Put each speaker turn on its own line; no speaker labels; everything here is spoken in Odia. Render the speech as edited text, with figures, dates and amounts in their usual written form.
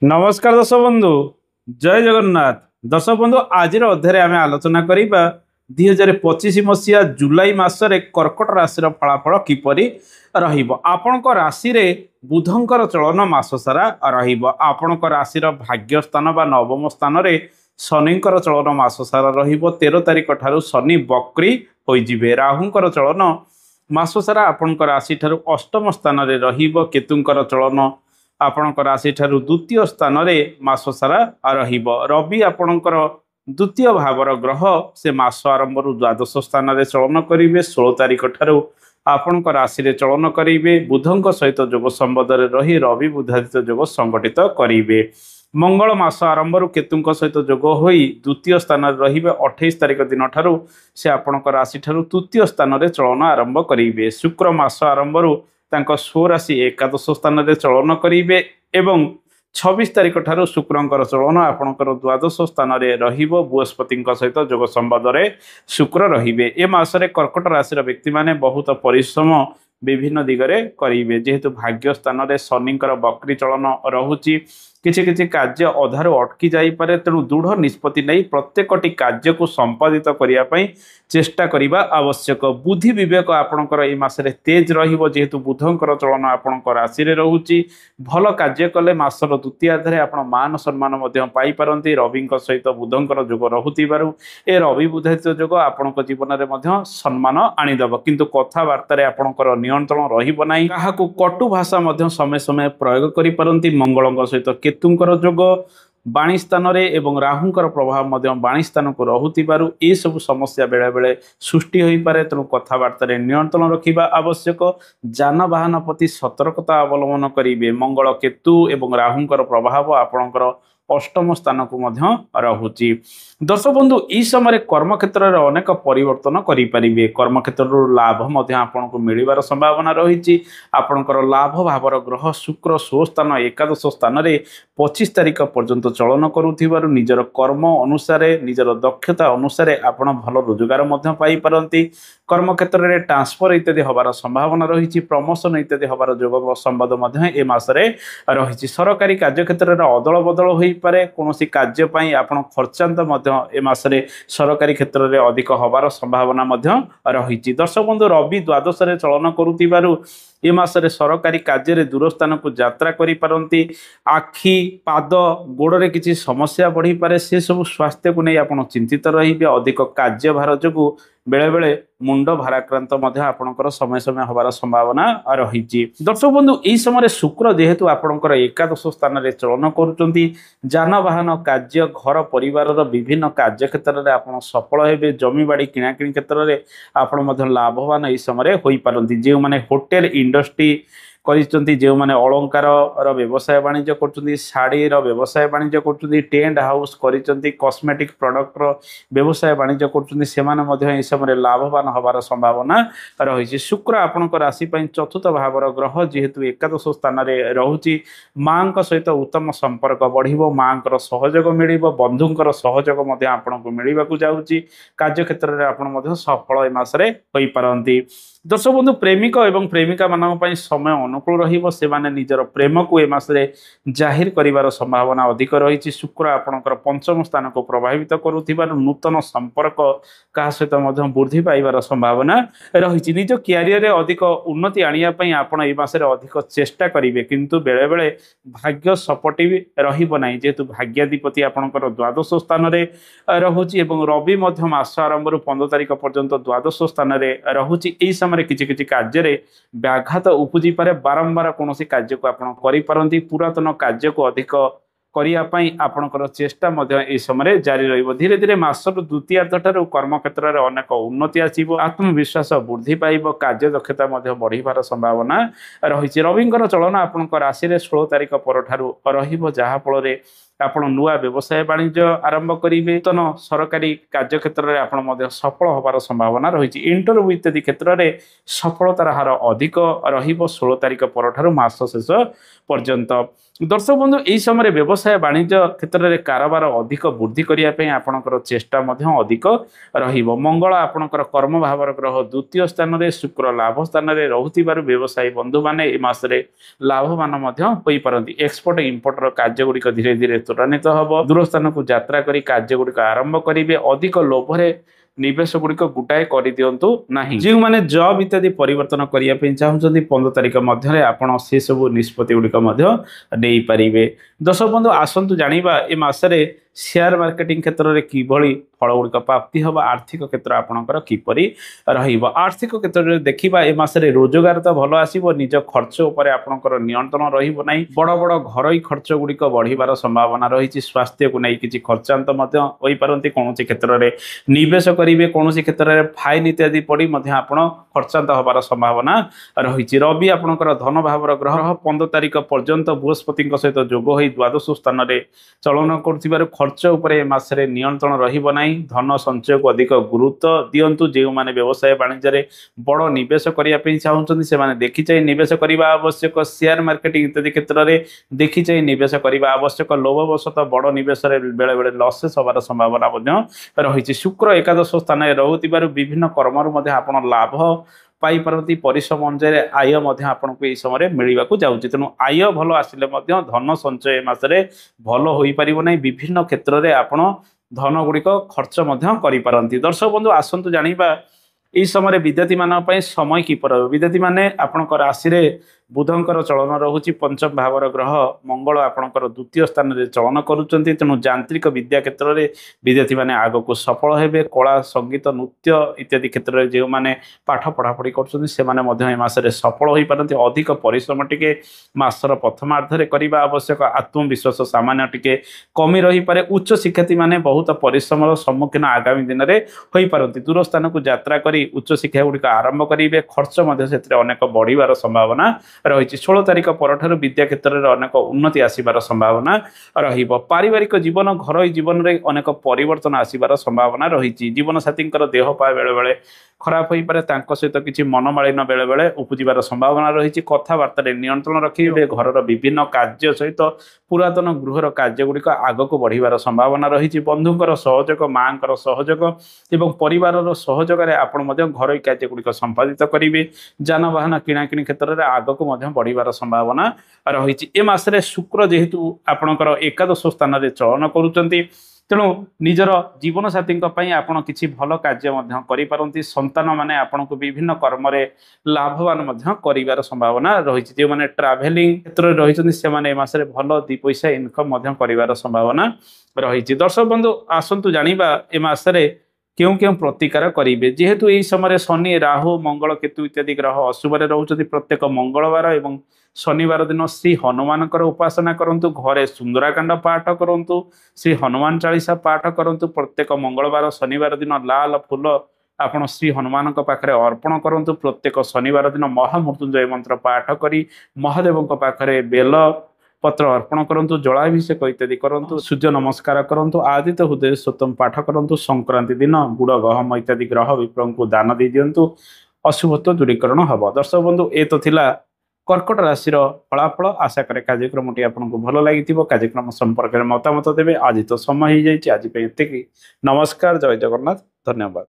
नमस्कार दर्शक बंधु जय जगन्नाथ। दर्शक बंधु आज अध्याय आम आलोचना करवा 2025 मसीहा जुलाई मासरे कर्कट राशि फलाफल किपर आपण राशि बुधंकर चलन मास सारा आपण राशि भाग्य स्थान बा नवम स्थान शनिंकर चलन मास सारा 13 तारिख ठारू शनि बक्री होइजिबे। राहुंकर चलन मास सारा आपण राशि ठारू अष्टम स्थान केतुंकर चलन आपण राशि ठारू द्वितीय स्थान मास सारा रवि आपणकर द्वितीय भावर ग्रह से मास आरंभ द्वादश स्थान चलन करेंगे। 16 तारिख ठारू आपण राशि चलन करेंगे। बुधंक सहित जोग संबंध रही रवि बुधादित्य जोग संगठित करेंगे। मंगल मास आरंभ केतुंक सहित जोग होई द्वितीय स्थान रे 28 तारिख दिन ठारू से आपण राशि ठारू तृतीय स्थान चलन आरंभ करेंगे। शुक्र मास आरंभ स्वराशि एकादश स्थान चलन करेंगे एवं 26 तारिख ठारू शुक्रंकर चलन आपणकर द्वादश स्थान बृहस्पति सहित जोग संवाद शुक्र रे। ए मासरे कर्कट राशि व्यक्ति माने बहुत परिश्रम विभिन्न दिगरे करेंगे। जेहेतु भाग्य स्थान शनिंकर बक्री चलन रहुची किछि कार्य अधारू अटकी जापे, तेणु दृढ़ निष्पत्ति नहीं प्रत्येकटी कार्य को संपादित करने चेष्टा करने आवश्यक। बुद्धि विवेक आपणकर ए मासरे तेज रहिबो। जेहेतु बुधंकर चलन आपण राशि रहुची भल कार्य कले मासर द्वितीयार्धे आपण मान सम्मान पाई पारंती। रवि सहित बुधंकर जोग रहुतिबारु ए रवि बुधादित्य जोग आपण जीवन में सम्मान आनीदेव, किंतु कथबार्तार आपणकर नियंत्रण रहिबो नाही। काहाकू कटु भाषा समय समय प्रयोग करि पारंती। मंगलंक सहित केतुंकर जोग बाणी स्थान एवं राहुंकर प्रभाव बाणी स्थान को रहुतिबारु ए सब समस्या बेले बेले सृष्टि होई पारे, तेणु कथबार्तार नियंत्रण रखिबा आवश्यक। जानवाहन प्रति सतर्कता अवलंबन करिवे। मंगल केतु एवं राहुंकर प्रभाव आपणकर अष्टम स्थान को रहुची। दर्शक बंधु ई समय कर्म क्षेत्र में अनेक परिवर्तन करें। कर्म क्षेत्र लाभ आपन को मिलवार संभावना रही। आपणकर लाभ भावर ग्रह शुक्र स्वस्थान एकादश स्थान 25 तारिख पर्यंत चलन करुथिबारु निजर कर्म अनुसार निजर दक्षता अनुसार आपण भल रोजगार पाई पारंती। कर्म क्षेत्र में ट्रांसफर इत्यादि हबार संभावना रही। प्रमोशन इत्यादि हबार जोग संवाद ए मासरे रही। सरकारी कार्य क्षेत्र में अदल बदल हो पारे। कौन कार्य आपण खर्चांत ए मासरे सरकारी क्षेत्र में अधिक हबार संभावना रही। दर्शक बंधु रवि द्वादश चलन करुथिबारु ए मासरे सरकारी कार्य दूर स्थान को यात्रा करि पारंती। आखि पाद गोड़े किसी समस्या बढ़ी पारे, से सब स्वास्थ्य को नहीं आपण चिंतित रहिबे। अधिक कार्यभार जोगु बेले बेले मुंड भाराक्रांत आपणकर समय समय हबार संभावना रही। दर्शक बंधु यही समय शुक्र जेहेतु आपणकर एकादश स्थान चलन करुचंती, जानवाहन कार्य घर परिवार विभिन्न कार्य क्षेत्र में आप सफल हेबे। जमी बाड़ी किणाकिणी क्षेत्र में आप लाभवान यही समय हो पारंती। जो माने होटेल इंडस्ट्री करिसंती, जो माने अलंकार व्यवसाय वाणिज्य करछंती, साड़ी व्यवसाय वाणिज्य करछंती, टेंट हाउस करिसंती, कॉस्मेटिक प्रोडक्ट व्यवसाय वाणिज्य करछंती, सेमाने मध्य ए समय लाभवान हबार संभावना रही। शुक्र आपणकर राशि पई चतुर्थ भावर ग्रह जेहेतु एकादश स्थान रहुची मां सहित उत्तम संपर्क बढ़िबो। मांकर सहयोग मिलिबो, बंधुंकर सहयोग मध्य आपनको मिलिबाकू जाउची। कार्य क्षेत्र में आपण मध्य सफल ए मासरे होई पारंती। दर्शक बंधु प्रेमिक एवं प्रेमिका मानक पई समय अनुकूल रहिबो। से माने निजर प्रेम को ए मासरे जाहिर करिवार संभावना अधिक रही। शुक्र आपणकर पंचम स्थान को प्रभावित करुथिबार नूतन संपर्क का सहित वृद्धि पाइबार संभावना रही। निज क्यारियर अधिक उन्नति आनिया पई आपण ए मासरे अधिक चेष्टा करिवे, किंतु बेले बेले भाग्य सपोर्टिव रहिबो नाही। जेहेतु भाग्याधिपति आपणकर द्वादश स्थान रहुची एवं रवि मध्य मास आरंभ 15 तारिख पर्यंत द्वादश स्थान रहुची। एई समय किछि किछि कार्य व्याघात उपजी पारे। बारंबार कौन कार्य को आपण करि पारंती। पुरातन कार्य को अधिक करने आपणकर चेष्टा ए समय जारी रहिबो। धीरे धीरे मासर द्वितीयार्ध ठारू कर्म क्षेत्र में अनेक उन्नति आसीबो। आत्मविश्वास वृद्धि पाइबो। कार्य दक्षता बढ़िबार संभावना रही। रविंकर चलन आपणकर राशि 16 तारिख पर ठारू रहिबो, जहा फल ଆପଣ ନୂଆ ବ୍ୟବସାୟ ବାଣିଜ୍ୟ ଆରମ୍ଭ କରିବେ ନୂତନ ସରକାରୀ କାର୍ଯ୍ୟକ୍ଷେତ୍ରରେ ଆପଣ ମଧ୍ୟ ସଫଳ ହେବାର ସମ୍ଭାବନା ରହିଛି ଇଣ୍ଟରଭ୍ୟୁ ଇତ୍ୟାଦି କ୍ଷେତ୍ରରେ ସଫଳତାର ହାର ଅଧିକ ରହିବ 16 ତାରିଖ ପରଠାରୁ ମାସ ଶେଷ ପର୍ଯ୍ୟନ୍ତ ଦର୍ଶକ ବନ୍ଧୁ ଏହି ସମୟରେ ବ୍ୟବସାୟ ବାଣିଜ୍ୟ କ୍ଷେତ୍ରରେ କାରବାର ଅଧିକ ବୃଦ୍ଧି କରିବା ପାଇଁ ଆପଣଙ୍କର ଚେଷ୍ଟା ମଧ୍ୟ ଅଧିକ ରହିବ ମଙ୍ଗଳ ଆପଣଙ୍କର କର୍ମ ଭାବର ଗ୍ରହ ଦ୍ୱିତୀୟ ସ୍ଥାନରେ ଶୁକ୍ର ଲାଭ ସ୍ଥାନରେ ରହୁଥିବାରୁ ବ୍ୟବସାୟୀ ବନ୍ଧୁମାନେ ଏ ମାସରେ ଲାଭବାନ ମଧ୍ୟ ହୋଇପାରନ୍ତି ଏକ୍ସପୋର୍ଟ ଇମ୍ପୋର୍ଟର କାର୍ଯ୍ୟଗୁଡ଼ିକ ଧୀରେ ଧୀରେ ତ୍ୱରାନ୍ୱିତ ହେବ ଦୂର ସ୍ଥାନକୁ ଯାତ୍ରା କରି କାର୍ଯ୍ୟଗୁଡ଼ିକ ଆରମ୍ଭ କରିବେ ଅଧିକ ଲୋଭରେ ନିବେଶ ଗୁଡ଼ିକ ଗୋଟାଏ କରିଦିଅନ୍ତୁ ନାହିଁ ଯେଉଁମାନେ ଜବ୍ ଇତ୍ୟାଦି ପରିବର୍ତ୍ତନ କରିବା ପାଇଁ ଚାହୁଁଛନ୍ତି 15 ତାରିଖ ମଧ୍ୟରେ ଆପଣ ସେସବୁ ନିଷ୍ପତ୍ତି ଗୁଡ଼ିକ ମଧ୍ୟ ନେଇପାରିବେ ଦର୍ଶକ ବନ୍ଧୁ ଆସନ୍ତୁ ଜାଣିବା ଏ ମାସରେ ସେୟାର ମାର୍କେଟିଂ କ୍ଷେତ୍ରରେ କିଭଳି ଫଳ ଗୁଡ଼ିକ ପ୍ରାପ୍ତି ହେବ ଆର୍ଥିକ କ୍ଷେତ୍ର ଆପଣଙ୍କର କିପରି ରହିବ ଆର୍ଥିକ କ୍ଷେତ୍ରରେ ଦେଖିବା ଏ ମାସରେ ରୋଜଗାର ତ ଭଲ ଆସିବ ନିଜ ଖର୍ଚ୍ଚ ଉପରେ ଆପଣଙ୍କର ନିୟନ୍ତ୍ରଣ ରହିବ ନାହିଁ ବଡ଼ ବଡ଼ ଘରୋଇ ଖର୍ଚ୍ଚ ଗୁଡ଼ିକ ବଢ଼ିବାର ସମ୍ଭାବନା ରହିଛି ସ୍ୱାସ୍ଥ୍ୟକୁ ନେଇ କିଛି ଖର୍ଚ୍ଚାନ୍ତ ମଧ୍ୟ ହୋଇପାରନ୍ତି କୌଣସି କ୍ଷେତ୍ରରେ ନିବେଶ କରିବେ କୌଣସି କ୍ଷେତ୍ରରେ ଫାଇନ ଇତ୍ୟାଦି ପଡ଼ି ମଧ୍ୟ ଆପଣ ଖର୍ଚ୍ଚାନ୍ତ ହେବାର ସମ୍ଭାବନା ରହିଛି ରବି ଆପଣଙ୍କର ଧନ ଭାବର ଗ୍ରହ 15 ତାରିଖ ପର୍ଯ୍ୟନ୍ତ ବୃହସ୍ପତିଙ୍କ ସହିତ ଯୋଗ ହୋଇ ଦ୍ୱାଦଶ ସ୍ଥାନରେ ଚଳନ କରୁଥିବାରୁ ଖର୍ଚ୍ଚ ଉପରେ ଏ ମାସରେ ନିୟନ୍ତ୍ରଣ ରହିବ ନାହିଁ ଧନ ସଞ୍ଚୟକୁ ଅଧିକ ଗୁରୁତ୍ୱ ଦିଅନ୍ତୁ ଯେଉଁମାନେ ବ୍ୟବସାୟ ବାଣିଜ୍ୟରେ ବଡ଼ ନିବେଶ କରିବା ପାଇଁ ଚାହୁଁଛନ୍ତି ସେମାନେ ଦେଖିଚାହିଁ ନିବେଶ କରିବା ଆବଶ୍ୟକ ସେୟାର ମାର୍କେଟିଂ ଇତ୍ୟାଦି କ୍ଷେତ୍ରରେ ଦେଖିଚାହିଁ ନିବେଶ କରିବା ଆବଶ୍ୟକ ଲୋଭବଶତଃ ବଡ଼ ନିବେଶରେ ବେଳେବେଳେ ଲସେସ୍ ହେବାର ସମ୍ଭାବନା ମଧ୍ୟ ରହିଛି ଶୁକ୍ର ଏକାଦଶ ସ୍ଥାନରେ ରହୁଥିବାରୁ ବିଭିନ୍ନ କର୍ମରୁ ମଧ୍ୟ ଆପଣ ଲାଭ ପାଇପାରନ୍ତି ପରିଶ୍ରମ ଅନୁଯାୟୀ ଆୟ ମଧ୍ୟ ଆପଣଙ୍କୁ ଏହି ସମୟରେ ମିଳିବାକୁ ଯାଉଛି ତେଣୁ ଆୟ ଭଲ ଆସିଲେ ମଧ୍ୟ ଧନ ସଞ୍ଚୟ ଏ ମାସରେ ଭଲ ହୋଇପାରିବ ନାହିଁ ବିଭିନ୍ନ କ୍ଷେତ୍ରରେ ଆପଣ ଧନ ଗୁଡ଼ିକ ଖର୍ଚ୍ଚ ମଧ୍ୟ କରିପାରନ୍ତି ଦର୍ଶକ ବନ୍ଧୁ ଆସନ୍ତୁ ଜାଣିବା ଏହି ସମୟରେ ବିଦ୍ୟାର୍ଥୀମାନଙ୍କ ପାଇଁ ସମୟ କିପରି ରହିବ ବିଦ୍ୟାର୍ଥୀମାନେ ଆପଣଙ୍କ ରାଶିରେ ବୁଧଙ୍କର ଚଳନ ରହୁଛି ପଞ୍ଚମ ଭାବର ଗ୍ରହ ମଙ୍ଗଳ ଆପଣଙ୍କର ଦ୍ୱିତୀୟ ସ୍ଥାନରେ ଚଳନ କରୁଛନ୍ତି ତେଣୁ ଯାନ୍ତ୍ରିକ ବିଦ୍ୟା କ୍ଷେତ୍ରରେ ବିଦ୍ୟାର୍ଥୀମାନେ ଆଗକୁ ସଫଳ ହେବେ କଳା ସଙ୍ଗୀତ ନୃତ୍ୟ ଇତ୍ୟାଦି କ୍ଷେତ୍ରରେ ଯେଉଁମାନେ ପାଠ ପଢ଼ାପଢ଼ି କରୁଛନ୍ତି ସେମାନେ ମଧ୍ୟ ଏ ମାସରେ ସଫଳ ହୋଇପାରନ୍ତି ଅଧିକ ପରିଶ୍ରମ ଟିକେ ମାସର ପ୍ରଥମାର୍ଦ୍ଧରେ କରିବା ଆବଶ୍ୟକ ଆତ୍ମବିଶ୍ୱାସ ସାମାନ୍ୟ ଟିକେ କମି ରହିପାରେ ଉଚ୍ଚ ଶିକ୍ଷାର୍ଥୀମାନେ ବହୁତ ପରିଶ୍ରମର ସମ୍ମୁଖୀନ ଆଗାମୀ ଦିନରେ ହୋଇପାରନ୍ତି ଦୂର ସ୍ଥାନକୁ ଯାତ୍ରା କରି ଉଚ୍ଚଶିକ୍ଷା ଗୁଡ଼ିକ ଆରମ୍ଭ କରିବେ ଖର୍ଚ୍ଚ ମଧ୍ୟ ସେଥିରେ ଅନେକ ବଢ଼ିବାର ସମ୍ଭାବନା ରହିଛି 16 ତାରିଖ ପରଠାରୁ ବିଦ୍ୟା କ୍ଷେତ୍ରରେ ଅନେକ ଉନ୍ନତି ଆସିବାର ସମ୍ଭାବନା ରହିବ ପାରିବାରିକ ଜୀବନ ଘରୋଇ ଜୀବନରେ ଅନେକ ପରିବର୍ତ୍ତନ ଆସିବାର ସମ୍ଭାବନା ରହିଛି ଜୀବନସାଥୀଙ୍କର ଦେହ ପା ବେଳେବେଳେ ଖରାପ ହୋଇପାରେ ତାଙ୍କ ସହିତ କିଛି ମନମାଳିନ ବେଳେବେଳେ ଉପୁଜିବାର ସମ୍ଭାବନା ରହିଛି କଥାବାର୍ତ୍ତାରେ ନିୟନ୍ତ୍ରଣ ରଖିବେ ଘରର ବିଭିନ୍ନ କାର୍ଯ୍ୟ ସହିତ ପୁରାତନ ଗୃହର କାର୍ଯ୍ୟଗୁଡ଼ିକ ଆଗକୁ ବଢ଼ିବାର ସମ୍ଭାବନା ରହିଛି ବନ୍ଧୁଙ୍କର ସହଯୋଗ ମାଙ୍କର ସହଯୋଗ ଏବଂ ପରିବାରର ସହଯୋଗରେ ଆପଣ ମଧ୍ୟ ଘରୋଇ କାର୍ଯ୍ୟଗୁଡ଼ିକ ସମ୍ପାଦିତ କରିବେ ଯାନବାହନ କିଣାକିଣି କ୍ଷେତ୍ରରେ ଆଗକୁ ମଧ୍ୟ ବଢ଼ିବାର ସମ୍ଭାବନା ରହିଛି ଏ ମାସରେ ଶୁକ୍ର ଯେହେତୁ ଆପଣଙ୍କର ଏକାଦଶ ସ୍ଥାନରେ ଚଳନ କରୁଛନ୍ତି ତେଣୁ ନିଜର ଜୀବନସାଥୀଙ୍କ ପାଇଁ ଆପଣ କିଛି ଭଲ କାର୍ଯ୍ୟ ମଧ୍ୟ କରିପାରନ୍ତି ସନ୍ତାନମାନେ ଆପଣଙ୍କୁ ବିଭିନ୍ନ କର୍ମରେ ଲାଭବାନ ମଧ୍ୟ କରିବାର ସମ୍ଭାବନା ରହିଛି ଯେଉଁମାନେ ଟ୍ରାଭେଲିଂ କ୍ଷେତ୍ରରେ ରହିଛନ୍ତି ସେମାନେ ଏ ମାସରେ ଭଲ ଦୁଇ ପଇସା ଇନକମ୍ ମଧ୍ୟ କରିବାର ସମ୍ଭାବନା ରହିଛି ଦର୍ଶକ ବନ୍ଧୁ ଆସନ୍ତୁ ଜାଣିବା ଏ ମାସରେ କେଉଁ କେଉଁ ପ୍ରତିକାର କରିବେ ଯେହେତୁ ଏହି ସମୟରେ ଶନି ରାହୁ ମଙ୍ଗଳ କେତୁ ଇତ୍ୟାଦି ଗ୍ରହ ଅଶୁଭରେ ରହୁଛନ୍ତି ପ୍ରତ୍ୟେକ ମଙ୍ଗଳବାର ଏବଂ ଶନିବାର ଦିନ ଶ୍ରୀ ହନୁମାନଙ୍କର ଉପାସନା କରନ୍ତୁ ଘରେ ସୁନ୍ଦରାକାଣ୍ଡ ପାଠ କରନ୍ତୁ ଶ୍ରୀ ହନୁମାନ ଚାଳିଶା ପାଠ କରନ୍ତୁ ପ୍ରତ୍ୟେକ ମଙ୍ଗଳବାର ଶନିବାର ଦିନ ଲାଲ ଫୁଲ ଆପଣ ଶ୍ରୀ ହନୁମାନଙ୍କ ପାଖରେ ଅର୍ପଣ କରନ୍ତୁ ପ୍ରତ୍ୟେକ ଶନିବାର ଦିନ ମହାମୃତ୍ୟୁଞ୍ଜୟ ମନ୍ତ୍ର ପାଠ କରି ମହାଦେବଙ୍କ ପାଖରେ ବେଲ ପତ୍ର ଅର୍ପଣ କରନ୍ତୁ ଜଳାଭିଷେକ ଇତ୍ୟାଦି କରନ୍ତୁ ସୂର୍ଯ୍ୟ ନମସ୍କାର କରନ୍ତୁ ଆଦିତ୍ୟ ହୃଦୟ ସ୍ତୋତ୍ରମ୍ ପାଠ କରନ୍ତୁ ସଂକ୍ରାନ୍ତି ଦିନ ଗୁଡ଼ ଗହମ ଇତ୍ୟାଦି ଗ୍ରହ ବିପ୍ରଙ୍କୁ ଦାନ ଦେଇ ଦିଅନ୍ତୁ ଅଶୁଭତ୍ୱ ଦୂରୀକରଣ ହେବ ଦର୍ଶକ ବନ୍ଧୁ ଏ ତ ଥିଲା କର୍କଟ ରାଶିର ଫଳାଫଳ ଆଶା କରେ କାର୍ଯ୍ୟକ୍ରମଟି ଆପଣଙ୍କୁ ଭଲ ଲାଗିଥିବ କାର୍ଯ୍ୟକ୍ରମ ସମ୍ପର୍କରେ ମତାମତ ଦେବେ ଆଜି ତ ସମୟ ହେଇଯାଇଛି ଆଜି ପାଇଁ ଏତିକି ନମସ୍କାର ଜୟ ଜଗନ୍ନାଥ ଧନ୍ୟବାଦ।